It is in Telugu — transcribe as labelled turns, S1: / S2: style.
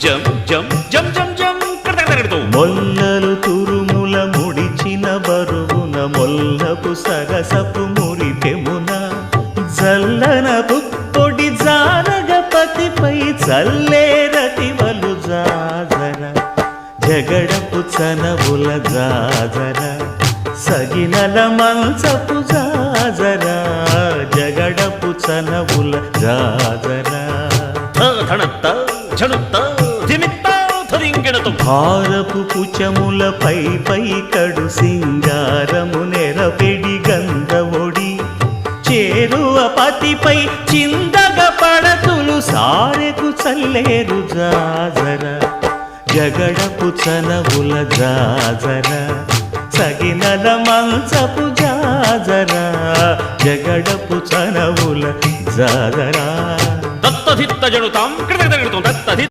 S1: జం జం జం జం జం కడతగడతగడతో
S2: మొల్లలు తురుముల ముడిచిన బరువున మొల్లపు సరసపు మురిపెమున జల్లన పుప్పొడి జానగపతిపై చల్లేరతివలు జాజర జగడపు చనవుల జాజర సగినల మంచపు జాజర జగడపు చనవుల జాజర
S1: ధనత్త ఝణుత్త ధిమిత్త ధరింగిణతో
S2: భారపు పుచములపై పై కడు సింగారము నెరపెడి గంధవొడి చేరువ పతిపై చిందగ పడతులు సారెకు చల్లేరు జాజర జగడపు చనవుల జాజర సగినల మంచపు జాజర జగడపు చనవుల జాజర
S1: దత్తధిత్త జనుతాం కడతగడతగడతో దత్తధి